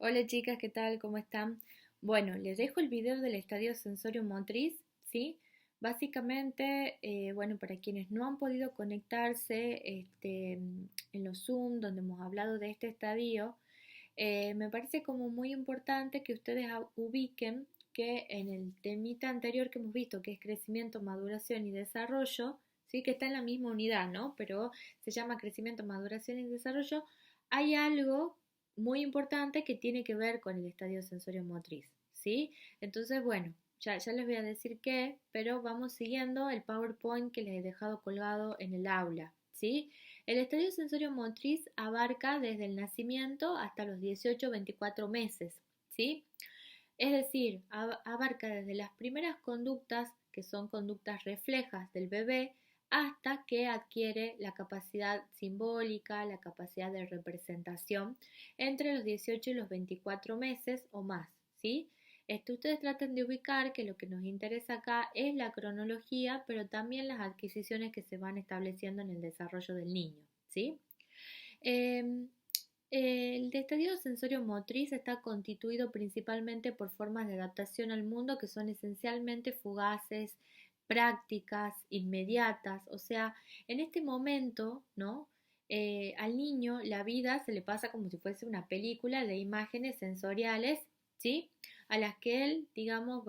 Hola chicas, ¿qué tal? ¿Cómo están? Bueno, les dejo el video del estadio sensorio-motriz, ¿sí? Básicamente, bueno, para quienes no han podido conectarse en los Zoom, donde hemos hablado de este estadio, me parece como muy importante que ustedes ubiquen que en el temita anterior que hemos visto, que es crecimiento, maduración y desarrollo, ¿sí? Que está en la misma unidad, ¿no? Pero se llama crecimiento, maduración y desarrollo. Hay algo muy importante que tiene que ver con el estadio sensorio motriz, ¿sí? Entonces, bueno, ya les voy a decir qué, pero vamos siguiendo el PowerPoint que les he dejado colgado en el aula, ¿sí? El estadio sensorio motriz abarca desde el nacimiento hasta los 18 o 24 meses, ¿sí? Es decir, abarca desde las primeras conductas, que son conductas reflejas del bebé, hasta que adquiere la capacidad simbólica, la capacidad de representación entre los 18 y los 24 meses o más, ¿sí? Ustedes traten de ubicar que lo que nos interesa acá es la cronología, pero también las adquisiciones que se van estableciendo en el desarrollo del niño, ¿sí? Em, el estadio sensorio motriz está constituido principalmente por formas de adaptación al mundo que son esencialmente fugaces, prácticas, inmediatas. O sea, en este momento, ¿no? Al niño la vida se le pasa como si fuese una película de imágenes sensoriales, ¿sí? A las que él, digamos,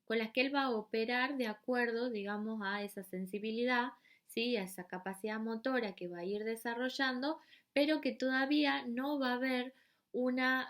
con las que él va a operar de acuerdo, digamos, a esa sensibilidad, ¿sí? A esa capacidad motora que va a ir desarrollando, pero que todavía no va a haber una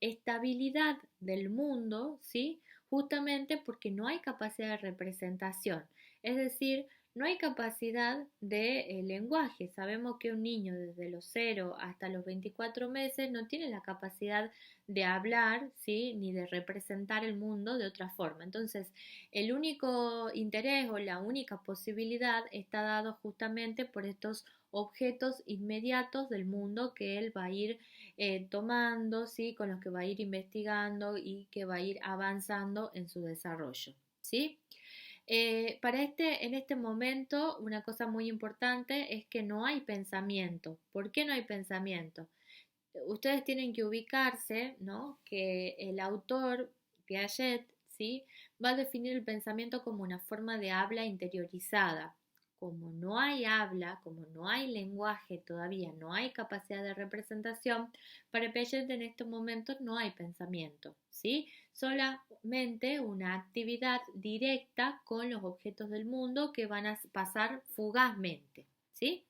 estabilidad del mundo, ¿sí? Justamente porque no hay capacidad de representación, es decir, no hay capacidad de lenguaje. Sabemos que un niño desde los 0 hasta los 24 meses no tiene la capacidad de hablar, ¿sí? Ni de representar el mundo de otra forma. Entonces, el único interés o la única posibilidad está dado justamente por estos objetos inmediatos del mundo que él va a ir tomando, ¿sí? Con los que va a ir investigando y que va a ir avanzando en su desarrollo, ¿sí? En este momento, una cosa muy importante es que no hay pensamiento. ¿Por qué no hay pensamiento? Ustedes tienen que ubicarse, ¿no? Que el autor, Piaget, ¿sí? Va a definir el pensamiento como una forma de habla interiorizada. Como no hay habla, como no hay lenguaje todavía, no hay capacidad de representación, para Piaget en estos momentos no hay pensamiento, ¿sí? Solamente una actividad directa con los objetos del mundo que van a pasar fugazmente, ¿sí?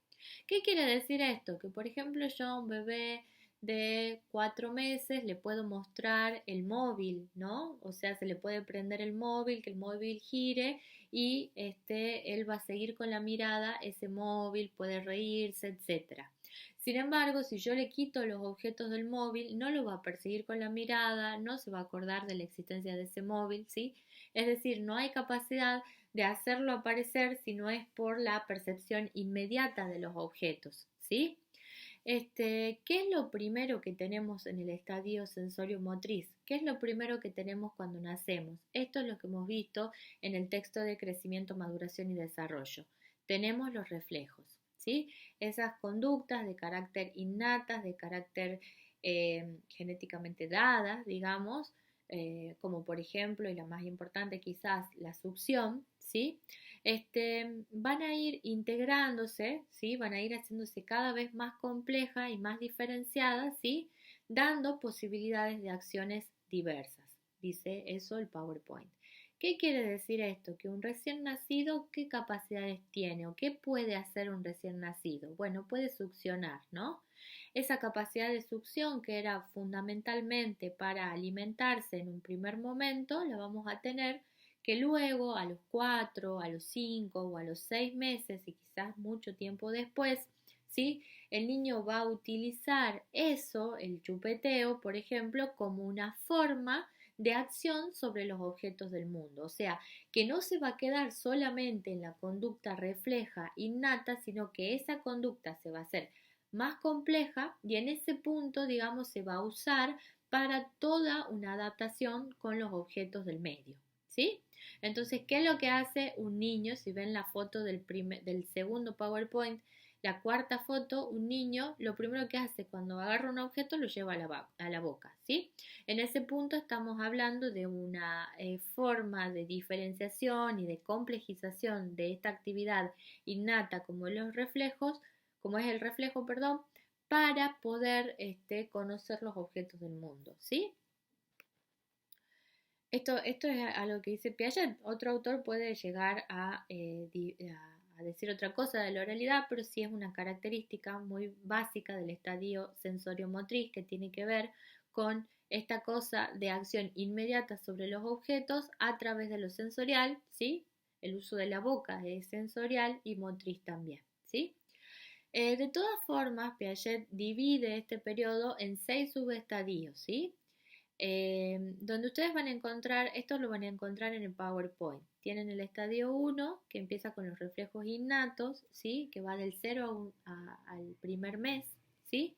¿Qué quiere decir esto? Que por ejemplo yo a un bebé de 4 meses le puedo mostrar el móvil, ¿no? O sea, se le puede prender el móvil, que el móvil gire y él va a seguir con la mirada ese móvil, puede reírse, etcétera. Sin embargo, si yo le quito los objetos del móvil, no lo va a perseguir con la mirada, no se va a acordar de la existencia de ese móvil, ¿sí? Es decir, no hay capacidad de hacerlo aparecer si no es por la percepción inmediata de los objetos, ¿sí? ¿Qué es lo primero que tenemos en el estadio sensorio motriz? ¿Qué es lo primero que tenemos cuando nacemos? Esto es lo que hemos visto en el texto de crecimiento, maduración y desarrollo. Tenemos los reflejos, ¿sí? Esas conductas de carácter innatas, de carácter genéticamente dadas, digamos, como por ejemplo, y la más importante quizás, la succión, ¿sí? Van a ir integrándose, ¿sí? Van a ir haciéndose cada vez más complejas y más diferenciadas, ¿sí? Dando posibilidades de acciones diversas. Dice eso el PowerPoint. ¿Qué quiere decir esto? Que un recién nacido, ¿qué capacidades tiene o qué puede hacer un recién nacido? Bueno, puede succionar, ¿no? Esa capacidad de succión que era fundamentalmente para alimentarse en un primer momento, la vamos a tener que luego a los 4, a los 5 o a los 6 meses y quizás mucho tiempo después, ¿sí? El niño va a utilizar eso, el chupeteo, por ejemplo, como una forma de acción sobre los objetos del mundo. O sea, que no se va a quedar solamente en la conducta refleja innata, sino que esa conducta se va a hacer más compleja y en ese punto, digamos, se va a usar para toda una adaptación con los objetos del medio, ¿sí? Entonces, ¿qué es lo que hace un niño? Si ven la foto del segundo PowerPoint, la cuarta foto, un niño lo primero que hace cuando agarra un objeto lo lleva a la boca, ¿sí? En ese punto estamos hablando de una forma de diferenciación y de complejización de esta actividad innata como los reflejos, como es el reflejo, perdón, para poder conocer los objetos del mundo, ¿sí? Esto es algo que dice Piaget. Otro autor puede llegar a decir otra cosa de la oralidad, pero sí es una característica muy básica del estadio sensorio-motriz que tiene que ver con esta cosa de acción inmediata sobre los objetos a través de lo sensorial, ¿sí? El uso de la boca es sensorial y motriz también, ¿sí? De todas formas, Piaget divide este periodo en 6 subestadios, ¿sí? Donde ustedes van a encontrar, esto lo van a encontrar en el PowerPoint. Tienen el estadio 1, que empieza con los reflejos innatos, ¿sí? Que va del 0 al primer mes, ¿sí?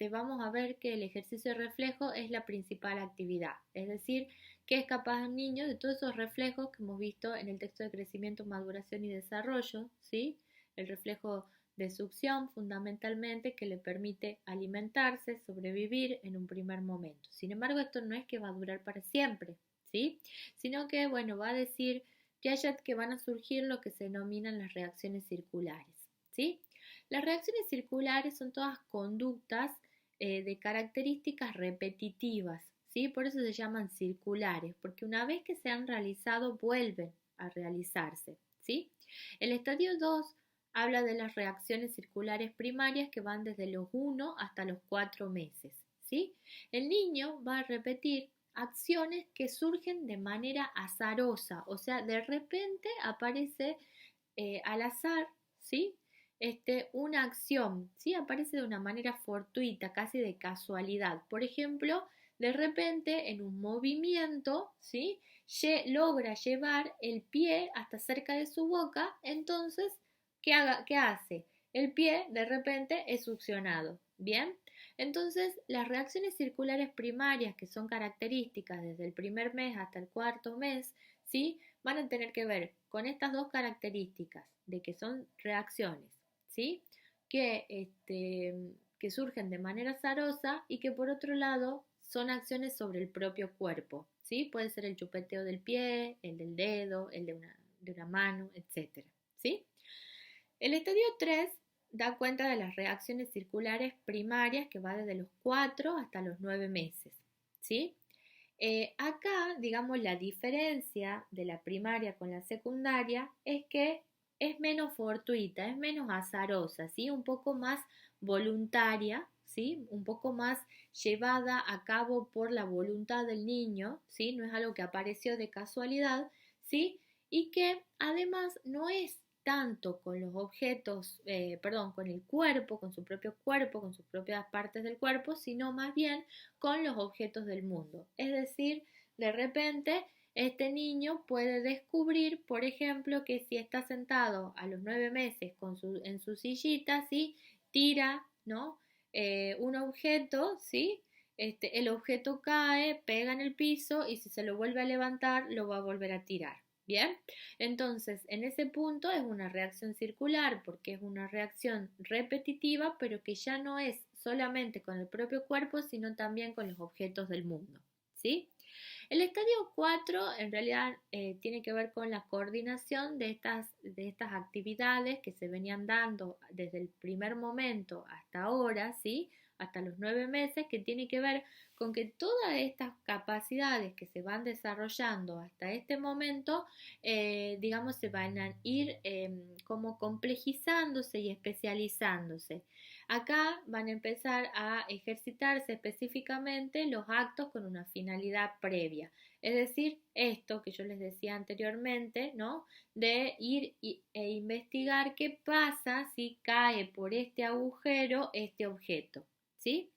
Vamos a ver que el ejercicio de reflejo es la principal actividad, es decir, que es capaz el niño de todos esos reflejos que hemos visto en el texto de crecimiento, maduración y desarrollo, ¿sí? El reflejo de succión fundamentalmente que le permite alimentarse, sobrevivir en un primer momento. Sin embargo, esto no es que va a durar para siempre, ¿sí? Sino que, bueno, va a decir Piaget que van a surgir lo que se denominan las reacciones circulares, ¿sí? Las reacciones circulares son todas conductas de características repetitivas, ¿sí? Por eso se llaman circulares, porque una vez que se han realizado vuelven a realizarse, ¿sí? El estadio 2 habla de las reacciones circulares primarias que van desde los 1 hasta los 4 meses, ¿sí? El niño va a repetir acciones que surgen de manera azarosa, o sea, de repente aparece al azar, ¿sí? Una acción, ¿sí? Aparece de una manera fortuita, casi de casualidad. Por ejemplo, de repente en un movimiento, ¿sí? Logra llevar el pie hasta cerca de su boca, entonces, ¿qué hace? El pie de repente es succionado, ¿bien? Entonces, las reacciones circulares primarias, que son características desde el primer mes hasta el cuarto mes, ¿sí? Van a tener que ver con estas dos características, de que son reacciones, ¿sí? Que surgen de manera azarosa y que por otro lado son acciones sobre el propio cuerpo, ¿sí? Puede ser el chupeteo del pie, el del dedo, el de una mano, etc., ¿sí? El estadio 3 da cuenta de las reacciones circulares primarias que va desde los 4 hasta los 9 meses, ¿sí? Acá, digamos, la diferencia de la primaria con la secundaria es que es menos fortuita, es menos azarosa, ¿sí? Un poco más voluntaria, ¿sí? Un poco más llevada a cabo por la voluntad del niño, ¿sí? No es algo que apareció de casualidad, ¿sí? Y que además no es tanto con los objetos, perdón, con el cuerpo, con su propio cuerpo, con sus propias partes del cuerpo, sino más bien con los objetos del mundo. Es decir, de repente este niño puede descubrir, por ejemplo, que si está sentado a los 9 meses en su sillita, ¿sí? Tira, ¿no? Un objeto, ¿sí? El objeto cae, pega en el piso y si se lo vuelve a levantar, lo va a volver a tirar. Bien, entonces en ese punto es una reacción circular porque es una reacción repetitiva, pero que ya no es solamente con el propio cuerpo, sino también con los objetos del mundo, ¿sí? El estadio 4 en realidad tiene que ver con la coordinación de estas actividades que se venían dando desde el primer momento hasta ahora, ¿sí? Hasta los 9 meses, que tiene que ver con que todas estas capacidades que se van desarrollando hasta este momento, digamos, se van a ir como complejizándose y especializándose. Acá van a empezar a ejercitarse específicamente los actos con una finalidad previa. Es decir, esto que yo les decía anteriormente, ¿no? De ir e investigar qué pasa si cae por este agujero este objeto, ¿sí?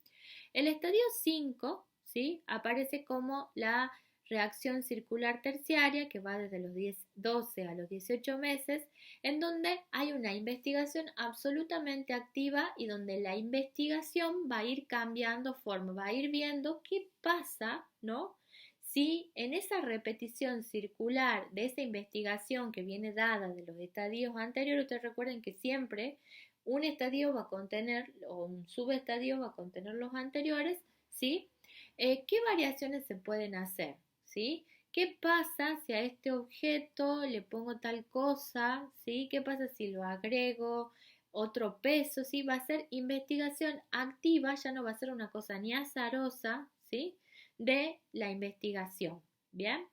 El estadio 5, ¿sí? Aparece como la reacción circular terciaria que va desde los 12 a los 18 meses, en donde hay una investigación absolutamente activa y donde la investigación va a ir cambiando forma, va a ir viendo qué pasa, ¿no? Si en esa repetición circular de esa investigación que viene dada de los estadios anteriores, ustedes recuerden que siempre un estadio va a contener, o un subestadio va a contener los anteriores, ¿sí? ¿Qué variaciones se pueden hacer? ¿Sí? ¿Qué pasa si a este objeto le pongo tal cosa? ¿Sí? ¿Qué pasa si lo agrego otro peso? ¿Sí? Va a ser investigación activa, ya no va a ser una cosa ni azarosa, ¿sí? De la investigación, ¿bien?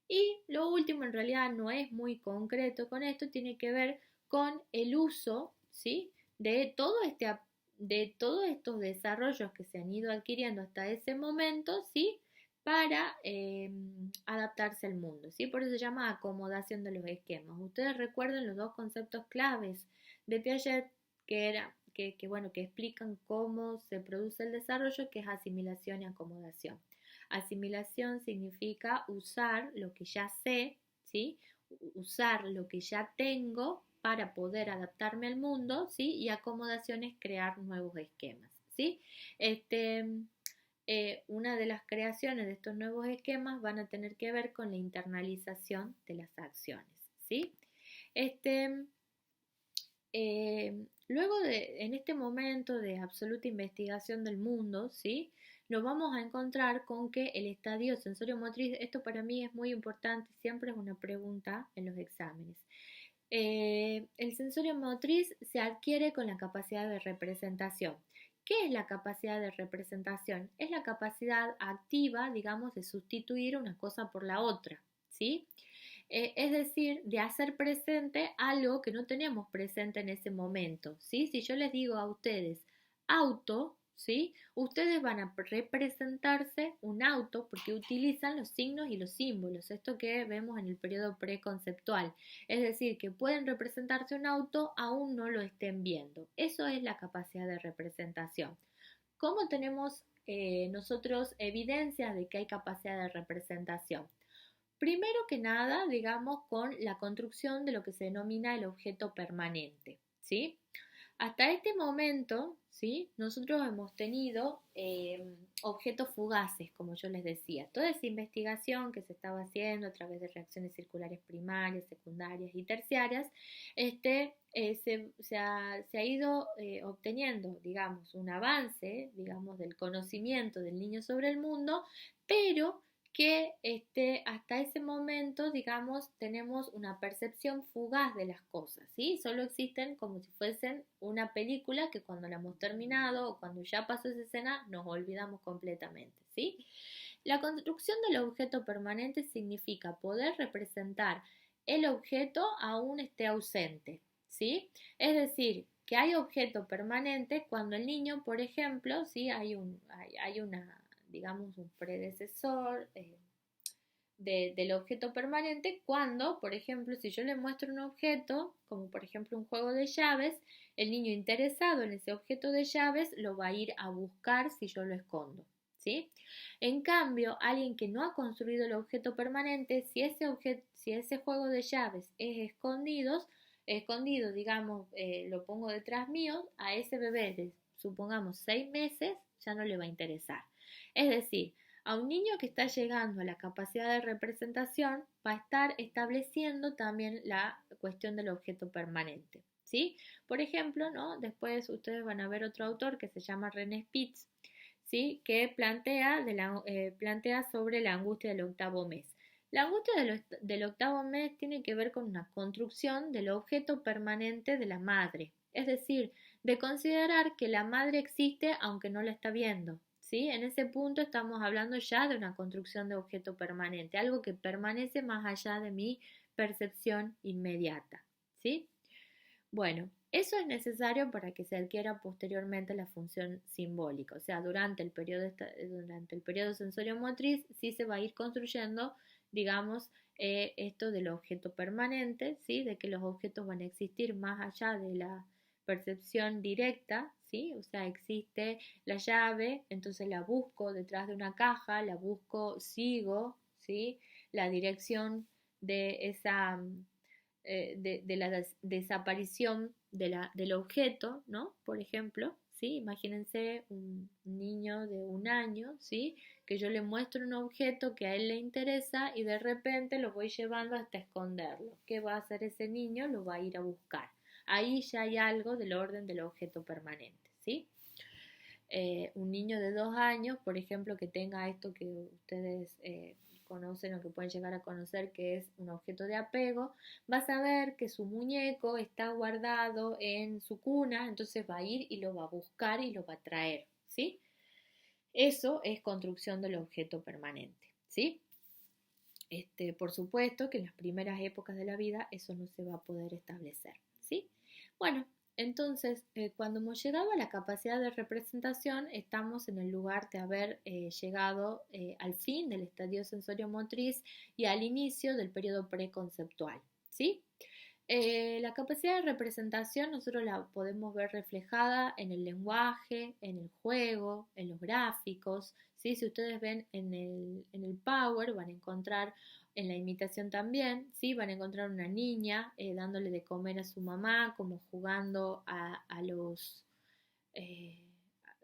Y lo último, en realidad no es muy concreto con esto, tiene que ver con el uso, ¿sí? de todo este, de todos estos desarrollos que se han ido adquiriendo hasta ese momento, ¿sí? Para adaptarse al mundo, ¿sí? Por eso se llama acomodación de los esquemas. Ustedes recuerden los dos conceptos claves de Piaget bueno, que explican cómo se produce el desarrollo, que es asimilación y acomodación. Asimilación significa usar lo que ya sé, ¿sí? Usar lo que ya tengo para poder adaptarme al mundo, ¿sí? Y acomodación es crear nuevos esquemas, ¿sí? Este, una de las creaciones de estos nuevos esquemas van a tener que ver con la internalización de las acciones, ¿sí? Este, en este momento de absoluta investigación del mundo, ¿sí? Nos vamos a encontrar con que el estadio sensorio-motriz, esto para mí es muy importante, siempre es una pregunta en los exámenes. El sensorio motriz se adquiere con la capacidad de representación. ¿Qué es la capacidad de representación? Es la capacidad activa, digamos, de sustituir una cosa por la otra, ¿sí? Es decir, de hacer presente algo que no tenemos presente en ese momento, ¿sí? Si yo les digo a ustedes auto, ¿sí? Ustedes van a representarse un auto porque utilizan los signos y los símbolos, esto que vemos en el periodo preconceptual. Es decir, que pueden representarse un auto aún no lo estén viendo. Eso es la capacidad de representación. ¿Cómo tenemos nosotros evidencias de que hay capacidad de representación? Primero que nada, digamos, con la construcción de lo que se denomina el objeto permanente, ¿sí? Hasta este momento, ¿sí? Nosotros hemos tenido objetos fugaces, como yo les decía. Toda esa investigación que se estaba haciendo a través de reacciones circulares primarias, secundarias y terciarias, se ha ido obteniendo, digamos, un avance, digamos, del conocimiento del niño sobre el mundo, pero que hasta ese momento, digamos, tenemos una percepción fugaz de las cosas, ¿sí? Solo existen como si fuesen una película que cuando la hemos terminado o cuando ya pasó esa escena nos olvidamos completamente, ¿sí? La construcción del objeto permanente significa poder representar el objeto aún esté ausente, ¿sí? Es decir, que hay objeto permanente cuando el niño, por ejemplo, ¿sí? Hay una, digamos, un predecesor del objeto permanente cuando, por ejemplo, si yo le muestro un objeto, como por ejemplo un juego de llaves, el niño interesado en ese objeto de llaves lo va a ir a buscar si yo lo escondo, ¿sí? En cambio, alguien que no ha construido el objeto permanente, si ese juego de llaves es escondido, digamos, lo pongo detrás mío, a ese bebé de, supongamos, 6 meses, ya no le va a interesar. Es decir, a un niño que está llegando a la capacidad de representación va a estar estableciendo también la cuestión del objeto permanente, ¿sí? Por ejemplo, ¿no? Después ustedes van a ver otro autor que se llama René Spitz, ¿sí? Que plantea sobre la angustia del octavo mes. La angustia del octavo mes tiene que ver con una construcción del objeto permanente de la madre, es decir, de considerar que la madre existe aunque no la está viendo, ¿sí? En ese punto estamos hablando ya de una construcción de objeto permanente, algo que permanece más allá de mi percepción inmediata, ¿sí? Bueno, eso es necesario para que se adquiera posteriormente la función simbólica, o sea, durante el periodo sensorio-motriz sí se va a ir construyendo, digamos, esto del objeto permanente, ¿sí? De que los objetos van a existir más allá de la percepción directa, ¿sí? O sea, existe la llave, entonces la busco detrás de una caja, la busco, sigo, ¿sí? La dirección de esa de la desaparición del objeto, ¿no? Por ejemplo, ¿sí? Imagínense un niño de 1 año, ¿sí? Que yo le muestro un objeto que a él le interesa y de repente lo voy llevando hasta esconderlo. ¿Qué va a hacer ese niño? Lo va a ir a buscar. ahí ya hay algo del orden del objeto permanente, ¿sí? Un niño de 2 años, por ejemplo, que tenga esto que ustedes conocen o que pueden llegar a conocer, que es un objeto de apego, va a saber que su muñeco está guardado en su cuna, entonces va a ir y lo va a buscar y lo va a traer, ¿sí? Eso es construcción del objeto permanente, ¿sí? Por supuesto que en las primeras épocas de la vida eso no se va a poder establecer, ¿sí? Bueno, entonces, cuando hemos llegado a la capacidad de representación, estamos en el lugar de haber llegado al fin del estadio sensorio-motriz y al inicio del periodo preconceptual, ¿sí? La capacidad de representación nosotros la podemos ver reflejada en el lenguaje, en el juego, en los gráficos, ¿sí? Si ustedes ven en el Power van a encontrar, en la imitación también, ¿sí? Van a encontrar una niña dándole de comer a su mamá, como jugando a los eh,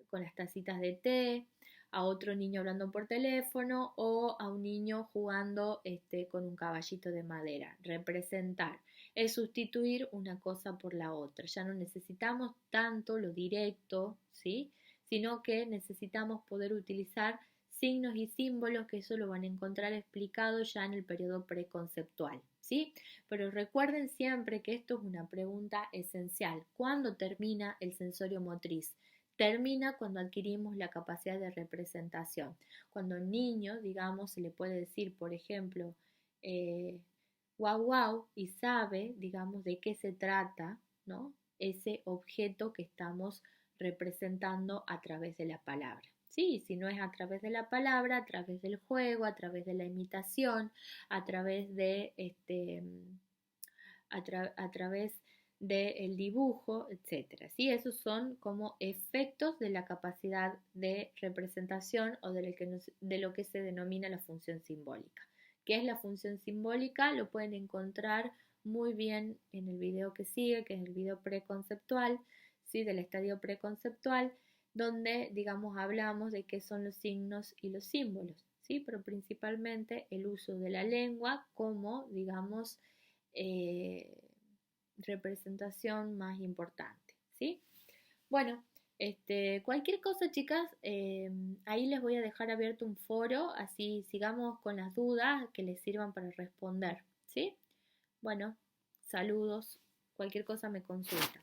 con las tacitas de té, a otro niño hablando por teléfono o a un niño jugando con un caballito de madera. Representar es sustituir una cosa por la otra. Ya no necesitamos tanto lo directo, ¿sí? Sino que necesitamos poder utilizar signos y símbolos, que eso lo van a encontrar explicado ya en el periodo preconceptual, ¿sí? Pero recuerden siempre que esto es una pregunta esencial. ¿Cuándo termina el sensorio motriz? Termina cuando adquirimos la capacidad de representación. Cuando un niño, digamos, se le puede decir, por ejemplo, guau guau, y sabe, digamos, de qué se trata, ¿no? Ese objeto que estamos representando a través de la palabra. Sí, si no es a través de la palabra, a través del juego, a través de la imitación, a través de a través del dibujo, etcétera. ¿Sí? Esos son como efectos de la capacidad de representación o de lo que se denomina la función simbólica. ¿Qué es la función simbólica? Lo pueden encontrar muy bien en el video que sigue, que es el video preconceptual, ¿sí? Del estadio preconceptual, donde, digamos, hablamos de qué son los signos y los símbolos, ¿sí? Pero principalmente el uso de la lengua como, digamos, eh, representación más importante, ¿sí? Bueno, cualquier cosa, chicas, ahí les voy a dejar abierto un foro, así sigamos con las dudas que les sirvan para responder, ¿sí? Bueno, saludos, cualquier cosa me consulta.